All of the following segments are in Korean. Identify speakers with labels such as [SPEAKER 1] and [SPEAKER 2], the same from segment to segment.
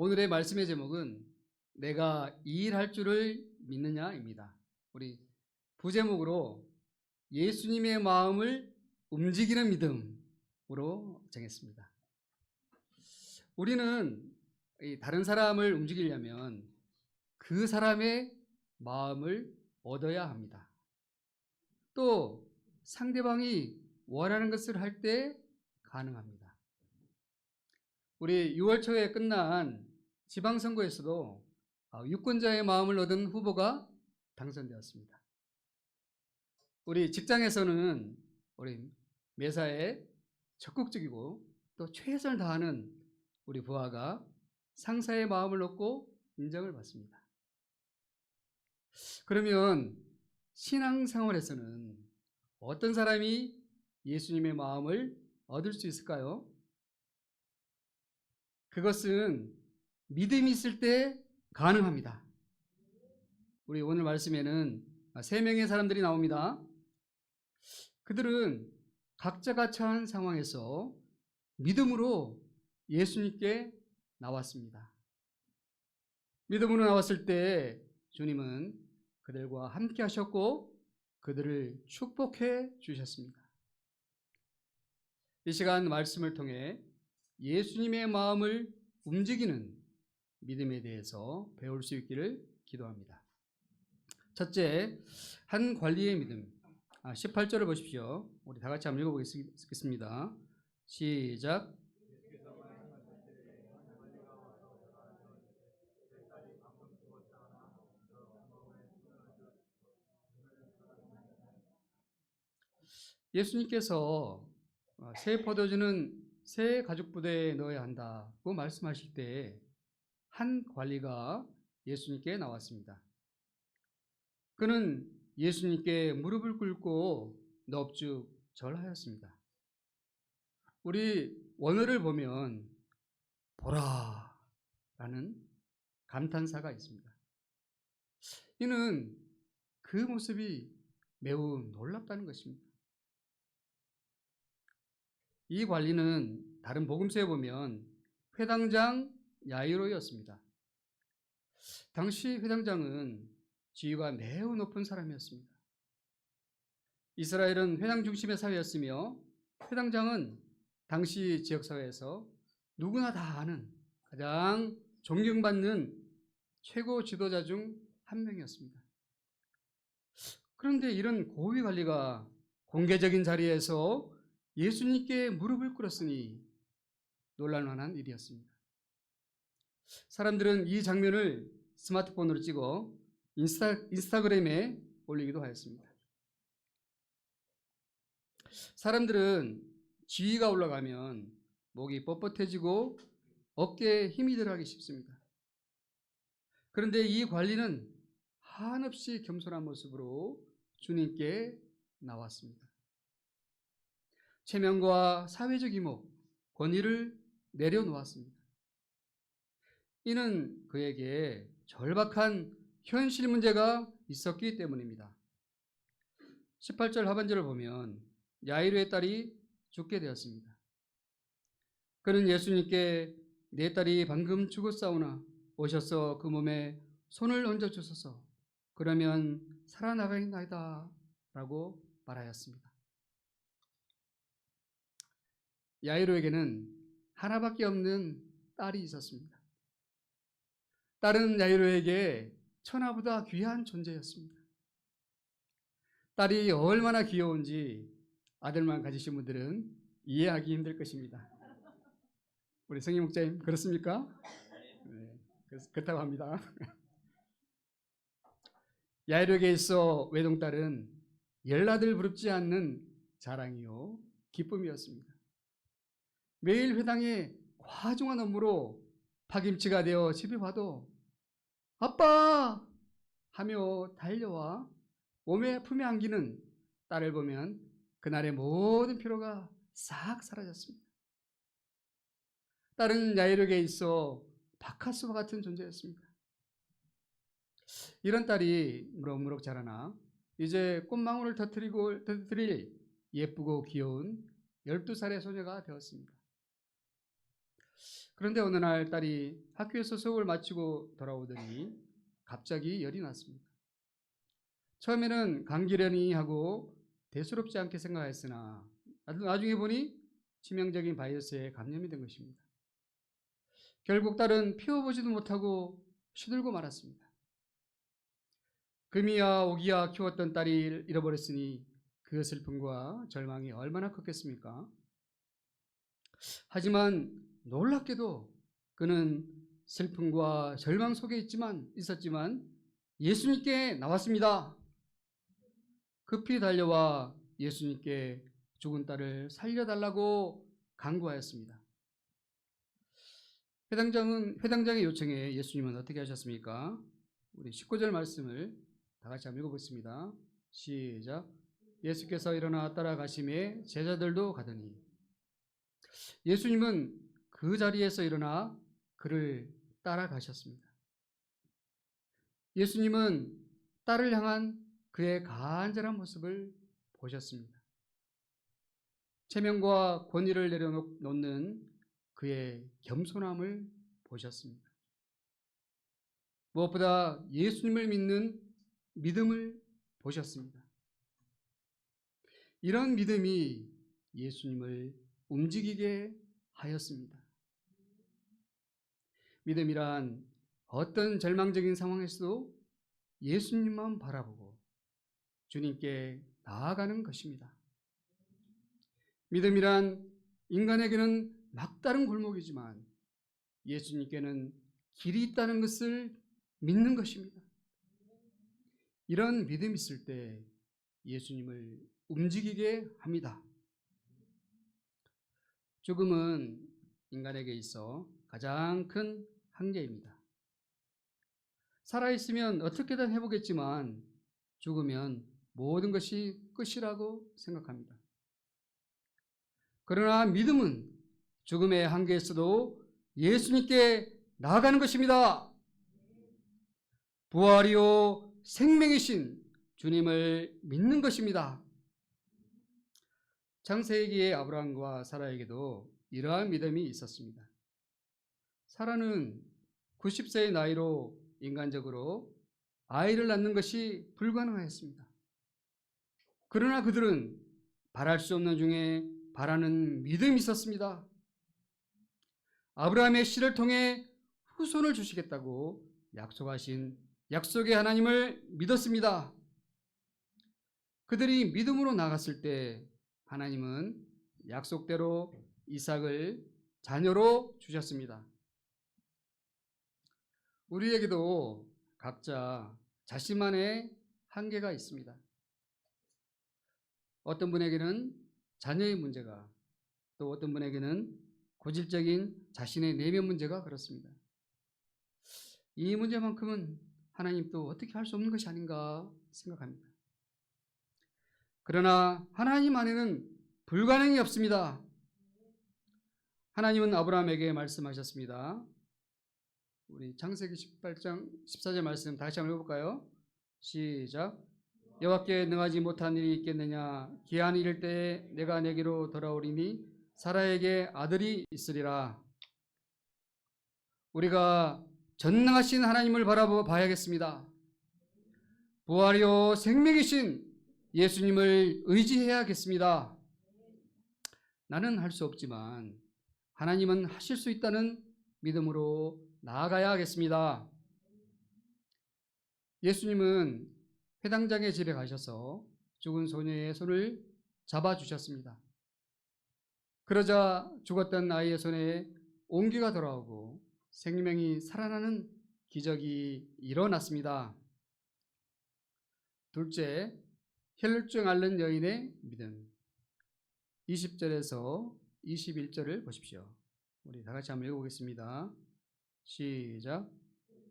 [SPEAKER 1] 오늘의 말씀의 제목은 내가 이 일할 줄을 믿느냐입니다. 우리 부제목으로 예수님의 마음을 움직이는 믿음으로 정했습니다. 우리는 다른 사람을 움직이려면 그 사람의 마음을 얻어야 합니다. 또 상대방이 원하는 것을 할 때 가능합니다. 우리 6월 초에 끝난 지방선거에서도 유권자의 마음을 얻은 후보가 당선되었습니다. 우리 직장에서는 우리 매사에 적극적이고 또 최선을 다하는 우리 부하가 상사의 마음을 얻고 인정을 받습니다. 그러면 신앙생활에서는 어떤 사람이 예수님의 마음을 얻을 수 있을까요? 그것은 믿음이 있을 때 가능합니다. 우리 오늘 말씀에는 3명의 사람들이 나옵니다. 그들은 각자가 처한 상황에서 믿음으로 예수님께 나왔습니다. 믿음으로 나왔을 때 주님은 그들과 함께 하셨고 그들을 축복해 주셨습니다. 이 시간 말씀을 통해 예수님의 마음을 움직이는 믿음에 대해서 배울 수 있기를 기도합니다. 첫째, 한 관리의 믿음. 18절을 보십시오. 우리 다 같이 한번 읽어보겠습니다. 시작. 예수님께서 새 포도주는 새 가죽 부대에 넣어야 한다고 말씀하실 때 한 관리가 예수님께 나왔습니다. 그는 예수님께 무릎을 꿇고 넙죽 절하였습니다. 우리 원어를 보면 보라 라는 감탄사가 있습니다. 이는 그 모습이 매우 놀랍다는 것입니다. 이 관리는 다른 복음서에 보면 회당장 야이로였습니다. 당시 회당장은 지위가 매우 높은 사람이었습니다. 이스라엘은 회당 중심의 사회였으며 회당장은 당시 지역사회에서 누구나 다 아는 가장 존경받는 최고 지도자 중 한 명이었습니다. 그런데 이런 고위 관리가 공개적인 자리에서 예수님께 무릎을 꿇었으니 놀랄만한 일이었습니다. 사람들은 이 장면을 스마트폰으로 찍어 인스타그램에 올리기도 하였습니다. 사람들은 지위가 올라가면 목이 뻣뻣해지고 어깨에 힘이 들어가기 쉽습니다. 그런데 이 관리는 한없이 겸손한 모습으로 주님께 나왔습니다. 체면과 사회적 이목, 권위를 내려놓았습니다. 이는 그에게 절박한 현실 문제가 있었기 때문입니다. 18절 하반절을 보면 야이로의 딸이 죽게 되었습니다. 그는 예수님께 내 딸이 방금 죽었사오나 오셔서 그 몸에 손을 얹어주소서 그러면 살아나가겠나이다 라고 말하였습니다. 야이로에게는 하나밖에 없는 딸이 있었습니다. 딸은 야이로에게 천하보다 귀한 존재였습니다. 딸이 얼마나 귀여운지 아들만 가지신 분들은 이해하기 힘들 것입니다. 우리 성임 목사님 그렇습니까? 네, 그렇다고 합니다. 야이로에게 있어 외동딸은 열나들 부럽지 않는 자랑이요 기쁨이었습니다. 매일 회당에 과중한 업무로 파김치가 되어 집에 와도 아빠 하며 달려와 몸에 품에 안기는 딸을 보면 그날의 모든 피로가 싹 사라졌습니다. 딸은 야이로에게 있어 바카스와 같은 존재였습니다. 이런 딸이 무럭무럭 자라나 이제 꽃망울을 터뜨릴 예쁘고 귀여운 12살의 소녀가 되었습니다. 그런데 어느 날 딸이 학교에서 수업을 마치고 돌아오더니 갑자기 열이 났습니다. 처음에는 감기려니 하고 대수롭지 않게 생각했으나 나중에 보니 치명적인 바이러스에 감염이 된 것입니다. 결국 딸은 피워보지도 못하고 시들고 말았습니다. 금이야 오기야 키웠던 딸이 잃어버렸으니 그 슬픔과 절망이 얼마나 컸겠습니까? 하지만 놀랍게도 그는 슬픔과 절망 속에 있었지만 예수님께 나왔습니다. 급히 달려와 예수님께 죽은 딸을 살려달라고 간구하였습니다. 회당장의 요청에 예수님은 어떻게 하셨습니까? 우리 19절 말씀을 다 같이 한번 읽어보겠습니다. 시작. 예수께서 일어나 따라가심에 제자들도 가더니 예수님은 그 자리에서 일어나 그를 따라가셨습니다. 예수님은 딸을 향한 그의 간절한 모습을 보셨습니다. 체면과 권위를 내려놓는 그의 겸손함을 보셨습니다. 무엇보다 예수님을 믿는 믿음을 보셨습니다. 이런 믿음이 예수님을 움직이게 하였습니다. 믿음이란 어떤 절망적인 상황에서도 예수님만 바라보고 주님께 나아가는 것입니다. 믿음이란 인간에게는 막다른 골목이지만 예수님께는 길이 있다는 것을 믿는 것입니다. 이런 믿음이 있을 때 예수님을 움직이게 합니다. 죽음은 인간에게 있어 가장 큰 한계입니다. 살아있으면 어떻게든 해보겠지만 죽으면 모든 것이 끝이라고 생각합니다. 그러나 믿음은 죽음의 한계에서도 예수님께 나아가는 것입니다. 부활이요 생명이신 주님을 믿는 것입니다. 창세기의 아브라함과 사라에게도 이러한 믿음이 있었습니다. 사라는 90세의 나이로 인간적으로 아이를 낳는 것이 불가능하였습니다. 그러나 그들은 바랄 수 없는 중에 바라는 믿음이 있었습니다. 아브라함의 씨를 통해 후손을 주시겠다고 약속하신 약속의 하나님을 믿었습니다. 그들이 믿음으로 나갔을 때 하나님은 약속대로 이삭을 자녀로 주셨습니다. 우리에게도 각자 자신만의 한계가 있습니다. 어떤 분에게는 자녀의 문제가, 또 어떤 분에게는 고질적인 자신의 내면 문제가 그렇습니다. 이 문제만큼은 하나님도 어떻게 할 수 없는 것이 아닌가 생각합니다. 그러나 하나님 안에는 불가능이 없습니다. 하나님은 아브라함에게 말씀하셨습니다. 우리 창세기 18장 14절 말씀 다시 한번 읽어볼까요? 시작. 여호와께 능하지 못한 일이 있겠느냐? 기한이 이를 때에 내가 내게로 돌아오리니 사라에게 아들이 있으리라. 우리가 전능하신 하나님을 바라봐야겠습니다. 부활이요 생명이신 예수님을 의지해야겠습니다. 나는 할 수 없지만 하나님은 하실 수 있다는 믿음으로 나아가야 하겠습니다. 예수님은 회당장의 집에 가셔서 죽은 소녀의 손을 잡아주셨습니다. 그러자 죽었던 아이의 손에 온기가 돌아오고 생명이 살아나는 기적이 일어났습니다. 둘째, 혈루증 앓는 여인의 믿음. 20절에서 21절을 보십시오. 우리 다 같이 한번 읽어보겠습니다. 시작.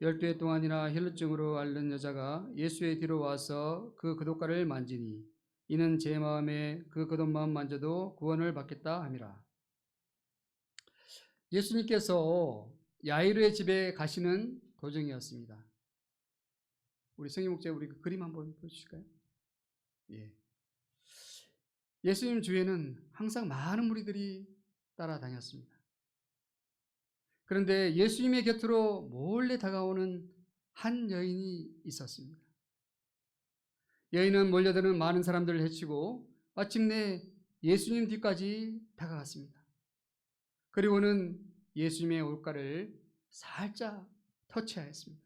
[SPEAKER 1] 12해 동안이나 혈루증으로 앓는 여자가 예수의 뒤로 와서 그 겉옷가를 만지니 이는 제 마음에 그 겉옷만 만져도 구원을 받겠다 함이라. 예수님께서 야이로의 집에 가시는 도중이었습니다. 우리 성임 목자 우리 그 그림 한번 보여주실까요? 예. 예수님 주위에는 항상 많은 무리들이 따라다녔습니다. 그런데 예수님의 곁으로 몰래 다가오는 한 여인이 있었습니다. 여인은 몰려드는 많은 사람들을 해치고 마침내 예수님 뒤까지 다가갔습니다. 그리고는 예수님의 옷가를 살짝 터치하였습니다.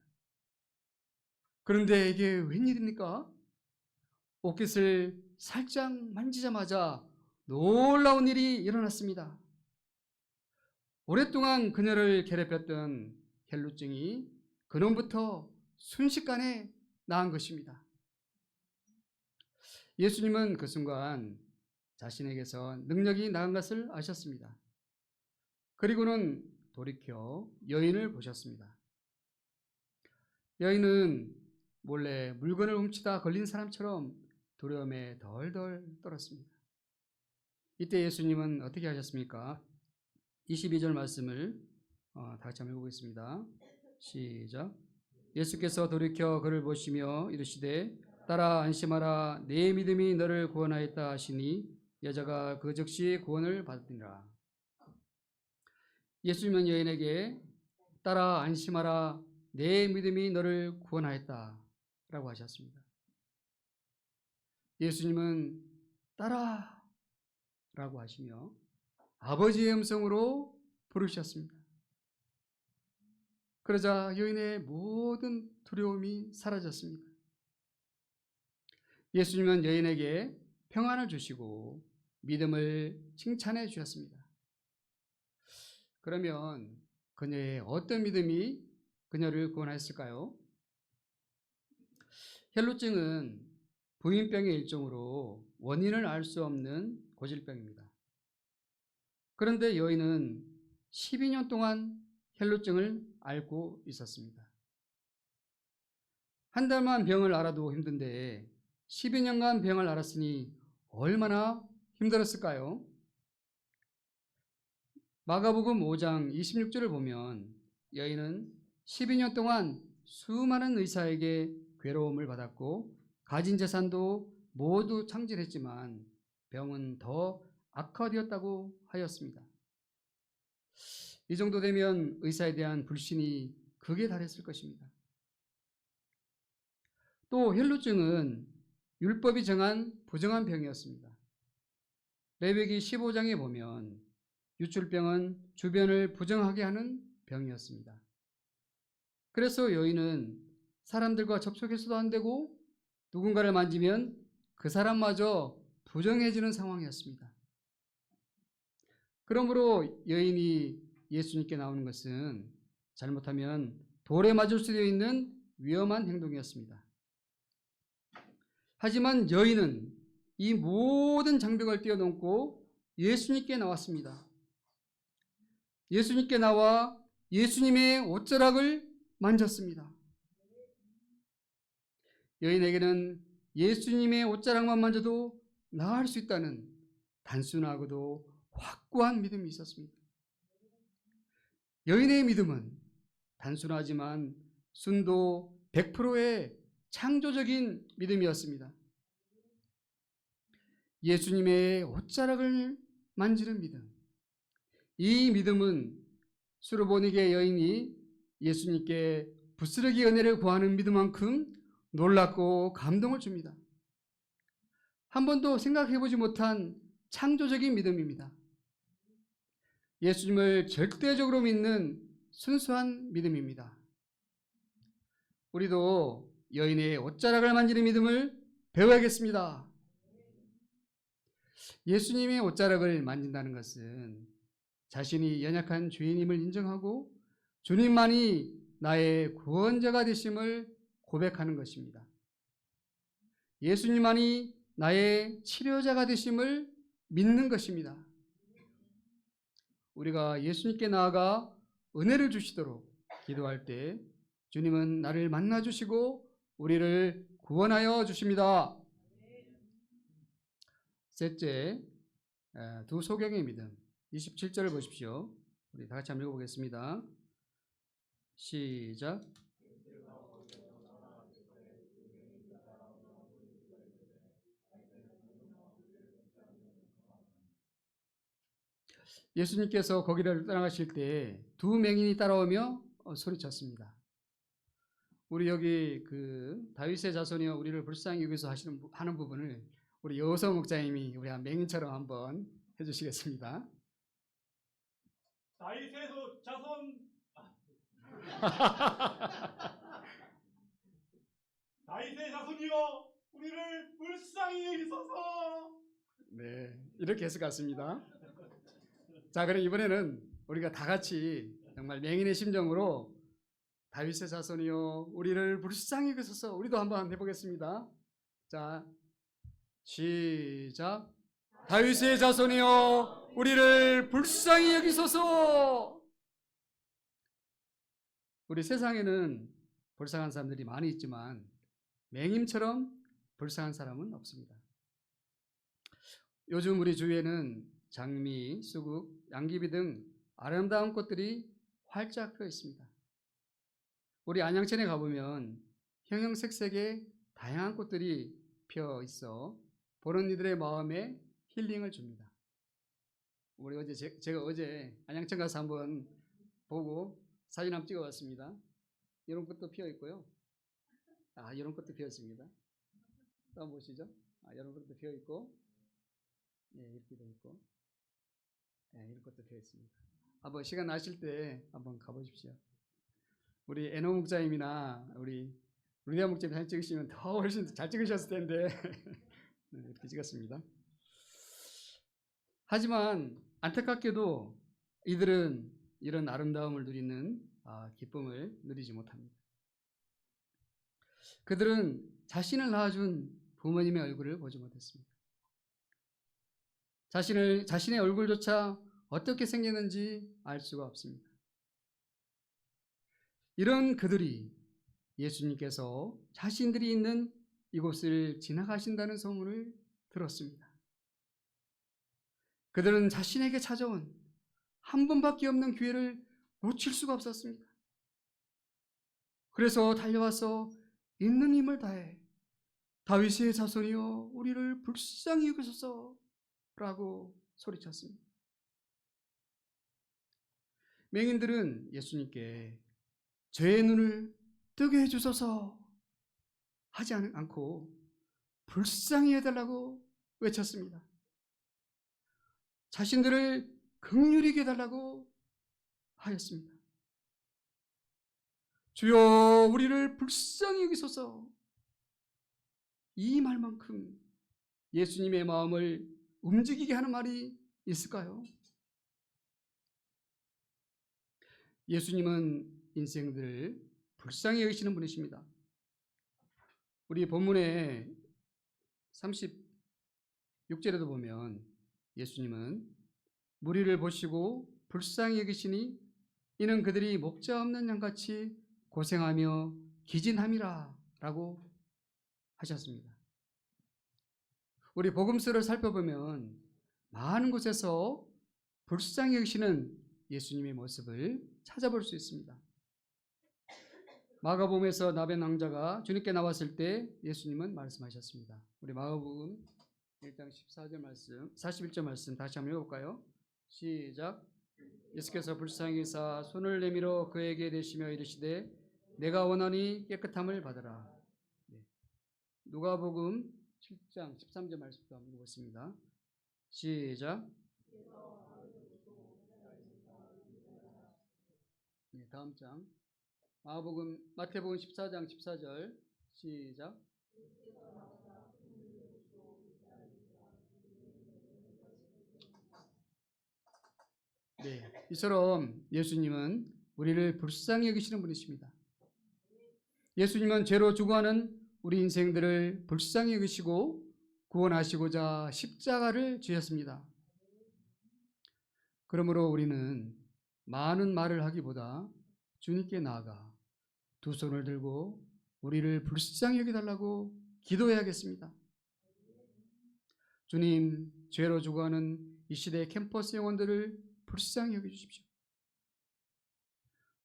[SPEAKER 1] 그런데 이게 웬일입니까? 옷깃을 살짝 만지자마자 놀라운 일이 일어났습니다. 오랫동안 그녀를 괴롭혔던 혈루증이 그놈부터 순식간에 나은 것입니다. 예수님은 그 순간 자신에게서 능력이 나은 것을 아셨습니다. 그리고는 돌이켜 여인을 보셨습니다. 여인은 몰래 물건을 훔치다 걸린 사람처럼 두려움에 덜덜 떨었습니다. 이때 예수님은 어떻게 하셨습니까? 22절 말씀을 다 같이 한번 읽어보겠습니다. 시작. 예수께서 돌이켜 그를 보시며 이르시되 따라 안심하라 내 믿음이 너를 구원하였다 하시니 여자가 그 즉시 구원을 받으니라. 예수님은 여인에게 따라 안심하라 내 믿음이 너를 구원하였다 라고 하셨습니다. 예수님은 따라 라고 하시며 아버지의 음성으로 부르셨습니다. 그러자 여인의 모든 두려움이 사라졌습니다. 예수님은 여인에게 평안을 주시고 믿음을 칭찬해 주셨습니다. 그러면 그녀의 어떤 믿음이 그녀를 구원하였을까요? 혈루증은 부인병의 일종으로 원인을 알 수 없는 고질병입니다. 그런데 여인은 12년 동안 혈루증을 앓고 있었습니다. 한 달만 병을 앓아도 힘든데 12년간 병을 앓았으니 얼마나 힘들었을까요? 마가복음 5장 26절을 보면 여인은 12년 동안 수많은 의사에게 괴로움을 받았고 가진 재산도 모두 창질했지만 병은 더 악화되었다고 하였습니다. 이 정도 되면 의사에 대한 불신이 극에 달했을 것입니다. 또 혈루증은 율법이 정한 부정한 병이었습니다. 레위기 15장에 보면 유출병은 주변을 부정하게 하는 병이었습니다. 그래서 여인은 사람들과 접촉해서도 안 되고 누군가를 만지면 그 사람마저 부정해지는 상황이었습니다. 그러므로 여인이 예수님께 나오는 것은 잘못하면 돌에 맞을 수도 있는 위험한 행동이었습니다. 하지만 여인은 이 모든 장벽을 뛰어넘고 예수님께 나왔습니다. 예수님께 나와 예수님의 옷자락을 만졌습니다. 여인에게는 예수님의 옷자락만 만져도 나을 수 있다는 단순하고도 확고한 믿음이 있었습니다. 여인의 믿음은 단순하지만 순도 100%의 창조적인 믿음이었습니다. 예수님의 옷자락을 만지는 믿음. 이 믿음은 수르보니게 여인이 예수님께 부스러기 은혜를 구하는 믿음만큼 놀랍고 감동을 줍니다. 한 번도 생각해보지 못한 창조적인 믿음입니다. 예수님을 절대적으로 믿는 순수한 믿음입니다. 우리도 여인의 옷자락을 만지는 믿음을 배워야겠습니다. 예수님의 옷자락을 만진다는 것은 자신이 연약한 죄인임을 인정하고 주님만이 나의 구원자가 되심을 고백하는 것입니다. 예수님만이 나의 치료자가 되심을 믿는 것입니다. 우리가 예수님께 나아가 은혜를 주시도록 기도할 때 주님은 나를 만나 주시고 우리를 구원하여 주십니다. 셋째, 두 소경의 믿음. 27절을 보십시오. 우리 다 같이 한번 읽어보겠습니다. 시작. 예수님께서 거기를 떠나가실 때 두 맹인이 따라오며 소리쳤습니다. 우리 여기 그 다윗의 자손이여 우리를 불쌍히 여기서 하는 부분을 우리 여호서 목자님이 우리 맹인처럼 한번 해주시겠습니다.
[SPEAKER 2] 다윗의 자손 다윗의 자손이여 우리를 불쌍히 여기소서.
[SPEAKER 1] 네, 이렇게 했을 것 같습니다. 자, 그럼 이번에는 우리가 다 같이 정말 맹인의 심정으로 다윗의 자손이여 우리를 불쌍히 여기소서, 우리도 한번 해보겠습니다. 자, 시작. 다윗의 자손이여 우리를 불쌍히 여기소서. 우리 세상에는 불쌍한 사람들이 많이 있지만 맹인처럼 불쌍한 사람은 없습니다. 요즘 우리 주위에는 장미, 수국, 양귀비 등 아름다운 꽃들이 활짝 펴 있습니다. 우리 안양천에 가보면 형형색색의 다양한 꽃들이 펴 있어 보는 이들의 마음에 힐링을 줍니다. 우리 제가 어제 안양천 가서 한번 보고 사진 한번 찍어봤습니다. 이런 꽃도 피어 있고요. 이런 꽃도 피었습니다. 또 한번 보시죠. 이런 꽃도 피어 있고, 이렇게 돼 있고, 이런 꽃도 피어 있습니다. 한번 시간 나실 때 한번 가보십시오. 우리 애노 목자님이나 우리 루디아 목자님 사진 찍으시면 더 훨씬 잘 찍으셨을 텐데 이렇게 찍었습니다. 하지만 안타깝게도 이들은 이런 아름다움을 누리는 기쁨을 누리지 못합니다. 그들은 자신을 낳아준 부모님의 얼굴을 보지 못했습니다. 자신의 얼굴조차 어떻게 생겼는지 알 수가 없습니다. 이런 그들이 예수님께서 자신들이 있는 이곳을 지나가신다는 소문을 들었습니다. 그들은 자신에게 찾아온 한 번밖에 없는 기회를 놓칠 수가 없었습니다. 그래서 달려와서 있는 힘을 다해 다윗의 자손이여 우리를 불쌍히 여기소서 라고 소리쳤습니다. 맹인들은 예수님께 죄의 눈을 뜨게 해주소서 하지 않고 불쌍히 해달라고 외쳤습니다. 자신들을 긍휼히 여겨달라고 하였습니다. 주여 우리를 불쌍히 여기소서. 이 말만큼 예수님의 마음을 움직이게 하는 말이 있을까요? 예수님은 인생들을 불쌍히 여기시는 분이십니다. 우리 본문의 36절에도 보면 예수님은 무리를 보시고 불쌍히 여기시니 이는 그들이 목자 없는 양같이 고생하며 기진함이라 라고 하셨습니다. 우리 복음서를 살펴보면 많은 곳에서 불쌍히 여기시는 예수님의 모습을 찾아볼 수 있습니다. 마가복음에서 나병 낭자가 주님께 나왔을 때 예수님은 말씀하셨습니다. 우리 마가복음 1장 14절 말씀, 41절 말씀 다시 한번 읽어볼까요? 시작. 예수께서 불쌍히 여기사 손을 내밀어 그에게 대시며 이르시되 내가 원하니 깨끗함을 받으라. 누가복음 7장 13절 말씀도 한번 읽어보겠습니다. 시작. 다음 장 마태복음 14장 14절 시작. 이처럼 예수님은 우리를 불쌍히 여기시는 분이십니다. 예수님은 죄로 죽어가는 우리 인생들을 불쌍히 여기시고 구원하시고자 십자가를 지셨습니다. 그러므로 우리는 많은 말을 하기보다 주님께 나아가 두 손을 들고 우리를 불쌍히 여겨달라고 기도해야겠습니다. 주님, 죄로 죽어가는 이 시대의 캠퍼스 영혼들을 불쌍히 여겨주십시오.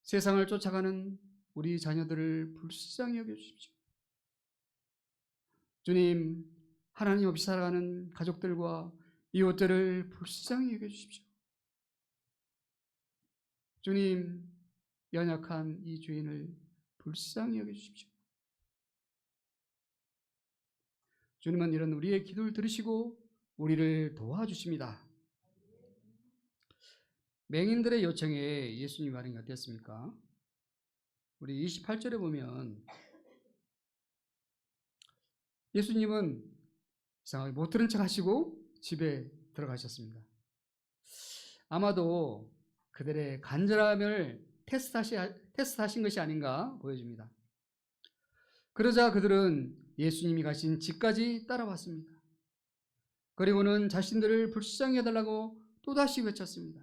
[SPEAKER 1] 세상을 쫓아가는 우리 자녀들을 불쌍히 여겨주십시오. 주님, 하나님 없이 살아가는 가족들과 이웃들을 불쌍히 여겨주십시오. 주님, 연약한 이 죄인을 불쌍히 여겨주십시오. 주님은 이런 우리의 기도를 들으시고 우리를 도와주십니다. 맹인들의 요청에 예수님 반응이 어땠습니까? 우리 28절에 보면 예수님은 이상하게 못 들은 척 하시고 집에 들어가셨습니다. 아마도 그들의 간절함을 테스트하신 것이 아닌가 보여집니다. 그러자 그들은 예수님이 가신 집까지 따라왔습니다. 그리고는 자신들을 불쌍히 해달라고 또다시 외쳤습니다.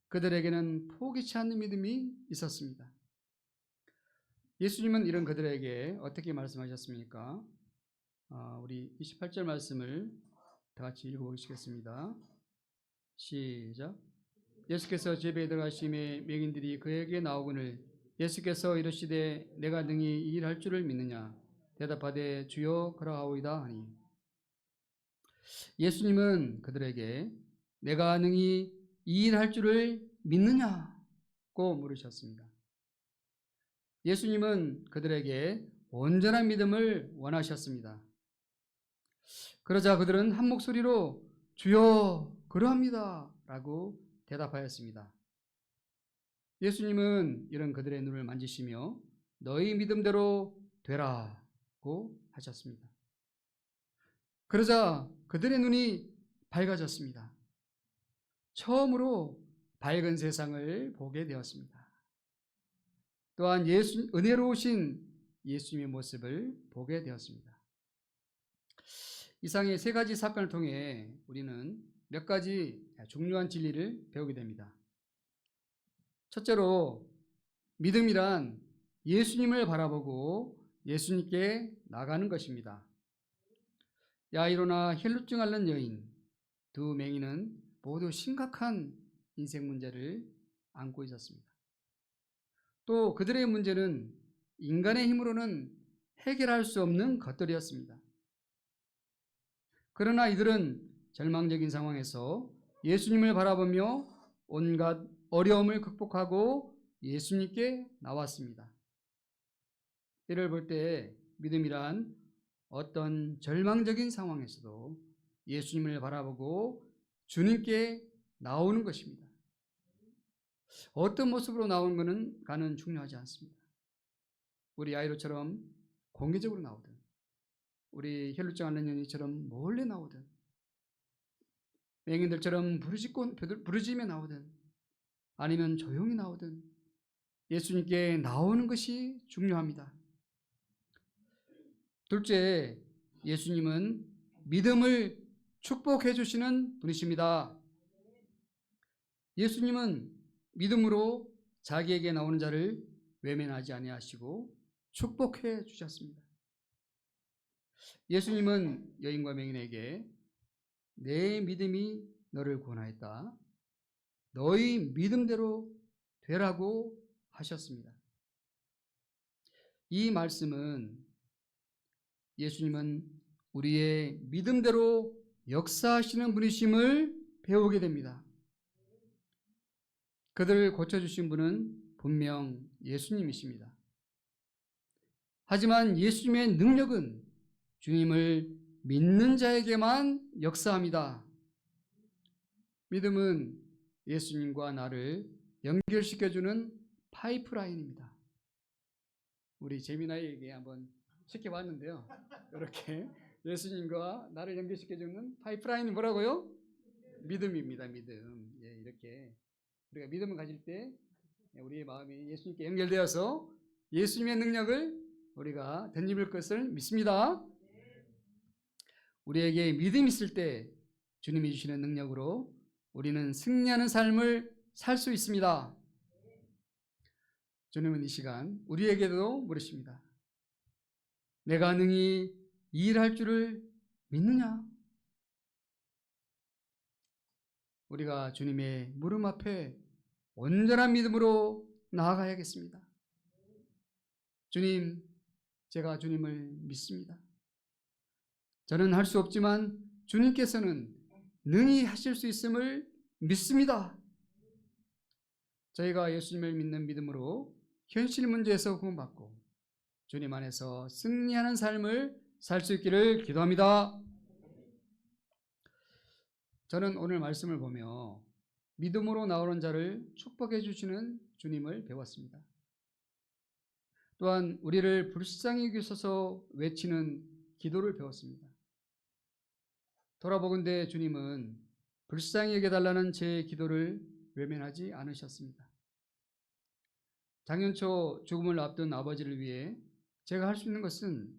[SPEAKER 1] 그들에게는 포기치 않는 믿음이 있었습니다. 예수님은 이런 그들에게 어떻게 말씀하셨습니까? 우리 28절 말씀을 다 같이 읽어보시겠습니다. 시작. 예수께서 집에 들어가심에 맹인들이 그에게 나오거늘 예수께서 이르시되 내가 능히 이 일할 줄을 믿느냐 대답하되 주여 그러하오이다 하니 예수님은 그들에게 내가 능히 이 일할 줄을 믿느냐고 물으셨습니다. 예수님은 그들에게 온전한 믿음을 원하셨습니다. 그러자 그들은 한 목소리로 주여 그러합니다 라고 대답하였습니다. 예수님은 이런 그들의 눈을 만지시며 너희 믿음대로 되라고 하셨습니다. 그러자 그들의 눈이 밝아졌습니다. 처음으로 밝은 세상을 보게 되었습니다. 또한 은혜로우신 예수님의 모습을 보게 되었습니다. 이상의 세 가지 사건을 통해 우리는 몇 가지 중요한 진리를 배우게 됩니다. 첫째로 믿음이란 예수님을 바라보고 예수님께 나가는 것입니다. 야이로나 혈루증 앓는 여인 두 맹인은 모두 심각한 인생 문제를 안고 있었습니다. 또 그들의 문제는 인간의 힘으로는 해결할 수 없는 것들이었습니다. 그러나 이들은 절망적인 상황에서 예수님을 바라보며 온갖 어려움을 극복하고 예수님께 나왔습니다. 이를 볼 때 믿음이란 어떤 절망적인 상황에서도 예수님을 바라보고 주님께 나오는 것입니다. 어떤 모습으로 나오는 가는 중요하지 않습니다. 우리 야이로처럼 공개적으로 나오든 우리 혈루증 앓는 여인처럼 몰래 나오든 맹인들처럼 부르짖으며 나오든 아니면 조용히 나오든 예수님께 나오는 것이 중요합니다. 둘째, 예수님은 믿음을 축복해 주시는 분이십니다. 예수님은 믿음으로 자기에게 나오는 자를 외면하지 아니하시고 축복해 주셨습니다. 예수님은 여인과 맹인에게 내 믿음이 너를 구원하였다. 너희 믿음대로 되라고 하셨습니다. 이 말씀은 예수님은 우리의 믿음대로 역사하시는 분이심을 배우게 됩니다. 그들을 고쳐주신 분은 분명 예수님이십니다. 하지만 예수님의 능력은 주님을 믿는 자에게만 역사합니다. 믿음은 예수님과 나를 연결시켜주는 파이프라인입니다. 우리 재민아에게 한번 시켜봤는데요. 이렇게 예수님과 나를 연결시켜주는 파이프라인이 뭐라고요? 믿음입니다. 믿음. 예, 이렇게 우리가 믿음을 가질 때 우리의 마음이 예수님께 연결되어서 예수님의 능력을 우리가 덧입을 것을 믿습니다. 우리에게 믿음이 있을 때 주님이 주시는 능력으로 우리는 승리하는 삶을 살 수 있습니다. 주님은 이 시간 우리에게도 물으십니다. 내가 능히 이 일할 줄을 믿느냐? 우리가 주님의 무릎 앞에 온전한 믿음으로 나아가야겠습니다. 주님, 제가 주님을 믿습니다. 저는 할 수 없지만 주님께서는 능히 하실 수 있음을 믿습니다. 저희가 예수님을 믿는 믿음으로 현실 문제에서 구원받고 주님 안에서 승리하는 삶을 살 수 있기를 기도합니다. 저는 오늘 말씀을 보며 믿음으로 나오는 자를 축복해 주시는 주님을 배웠습니다. 또한 우리를 불쌍히 여기셔서 외치는 기도를 배웠습니다. 돌아보건대 주님은 불쌍히 여겨달라는 제 기도를 외면하지 않으셨습니다. 장년초 죽음을 앞둔 아버지를 위해 제가 할 수 있는 것은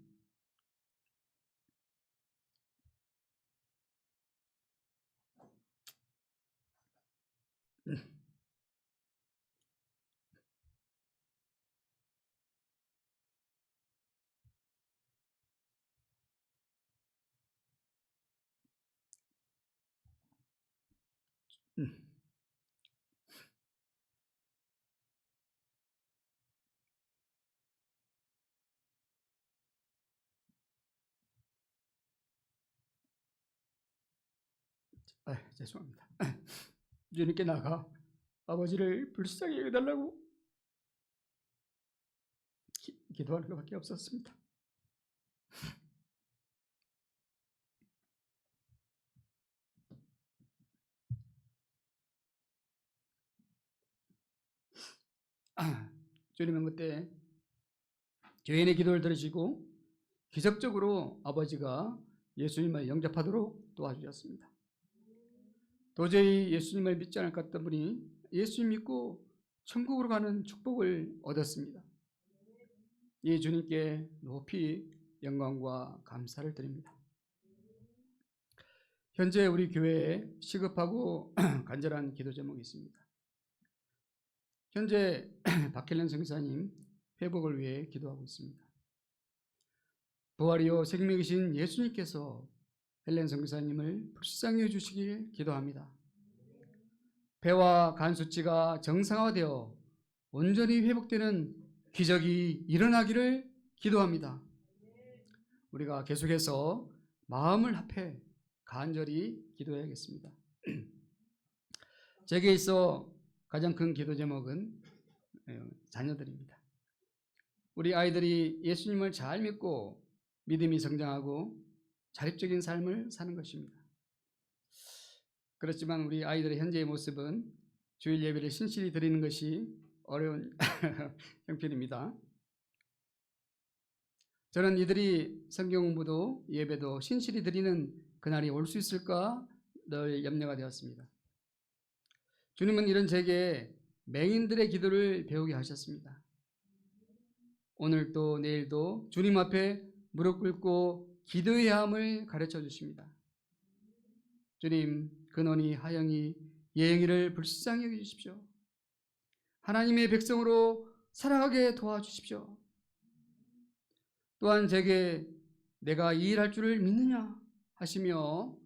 [SPEAKER 1] 죄송합니다. 주님께 나가 아버지를 불쌍히 여겨달라고 기도하는 것밖에 없었습니다. 주님은 그때 죄인의 기도를 들으시고 기적적으로 아버지가 예수님을 영접하도록 도와주셨습니다. 도저히 예수님을 믿지 않을 것 같던 분이 예수님 믿고 천국으로 가는 축복을 얻었습니다. 이 주님께 높이 영광과 감사를 드립니다. 현재 우리 교회에 시급하고 간절한 기도 제목이 있습니다. 현재 박헬렌 선교사님 회복을 위해 기도하고 있습니다. 부활이요 생명이신 예수님께서 헬렌 선교사님을 불쌍히 해주시길 기도합니다. 폐와 간 수치가 정상화되어 온전히 회복되는 기적이 일어나기를 기도합니다. 우리가 계속해서 마음을 합해 간절히 기도해야겠습니다. 제게 있어 가장 큰 기도 제목은 자녀들입니다. 우리 아이들이 예수님을 잘 믿고 믿음이 성장하고 자립적인 삶을 사는 것입니다. 그렇지만 우리 아이들의 현재의 모습은 주일 예배를 신실히 드리는 것이 어려운 형편입니다. 저는 이들이 성경 공부도 예배도 신실히 드리는 그날이 올 수 있을까 늘 염려가 되었습니다. 주님은 이런 제게 맹인들의 기도를 배우게 하셨습니다. 오늘도 내일도 주님 앞에 무릎 꿇고 기도해야 함을 가르쳐 주십니다. 주님, 근원이 하영이 예영이를 불쌍히 여기십시오. 하나님의 백성으로 살아가게 도와주십시오. 또한 제게 내가 이 일할 줄을 믿느냐 하시며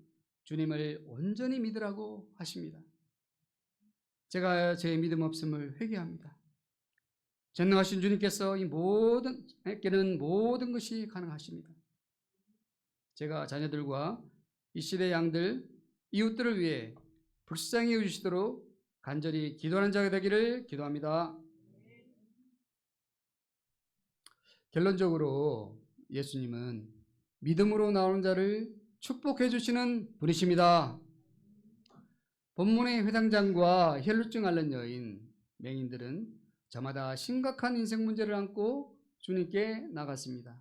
[SPEAKER 1] 주님을 온전히 믿으라고 하십니다. 제가 제 믿음 없음을 회개합니다. 전능하신 주님께서 이 모든에게는 모든 것이 가능하십니다. 제가 자녀들과 이 시대 양들, 이웃들을 위해 불쌍히 여기시도록 간절히 기도하는 자가 되기를 기도합니다. 결론적으로 예수님은 믿음으로 나오는 자를 축복해 주시는 분이십니다. 본문의 회당장과 혈루증 앓는 여인, 맹인들은 저마다 심각한 인생 문제를 안고 주님께 나갔습니다.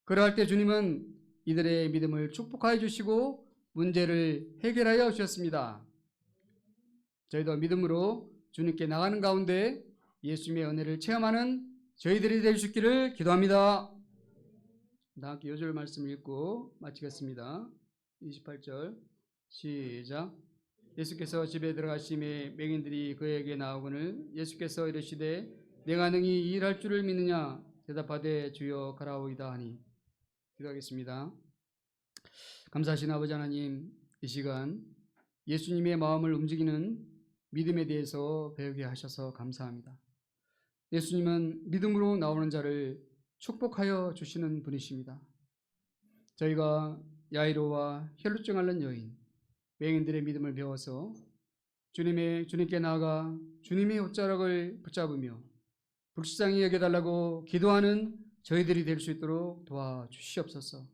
[SPEAKER 1] 그러할 때 주님은 이들의 믿음을 축복하여 주시고 문제를 해결하여 주셨습니다. 저희도 믿음으로 주님께 나가는 가운데 예수님의 은혜를 체험하는 저희들이 될 수 있기를 기도합니다. 다 함께 요절 말씀 읽고 마치겠습니다. 28절 시작. 예수께서 집에 들어가심에 맹인들이 그에게 나오거늘 예수께서 이르시되 내가 능히 이 일할 줄을 믿느냐 대답하되 주여 가라오이다 하니. 기도하겠습니다. 감사하신 아버지 하나님, 이 시간 예수님의 마음을 움직이는 믿음에 대해서 배우게 하셔서 감사합니다. 예수님은 믿음으로 나오는 자를 축복하여 주시는 분이십니다. 저희가 야이로와 혈루증 앓는 여인, 맹인들의 믿음을 배워서 주님께 나아가 주님의 옷자락을 붙잡으며 불쌍히 여겨달라고 기도하는 저희들이 될 수 있도록 도와주시옵소서.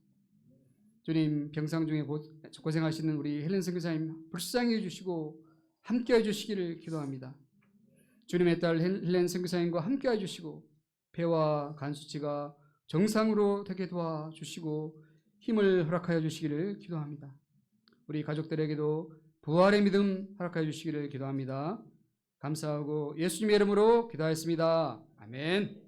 [SPEAKER 1] 주님, 병상 중에 고생하시는 우리 헬렌 선교사님 불쌍히 해주시고 함께 해주시기를 기도합니다. 주님의 딸 헬렌 선교사님과 함께 해주시고 폐와 간 수치가 정상으로 되게 도와주시고 힘을 허락하여 주시기를 기도합니다. 우리 가족들에게도 부활의 믿음 허락하여 주시기를 기도합니다. 감사하고 예수님의 이름으로 기도하였습니다. 아멘.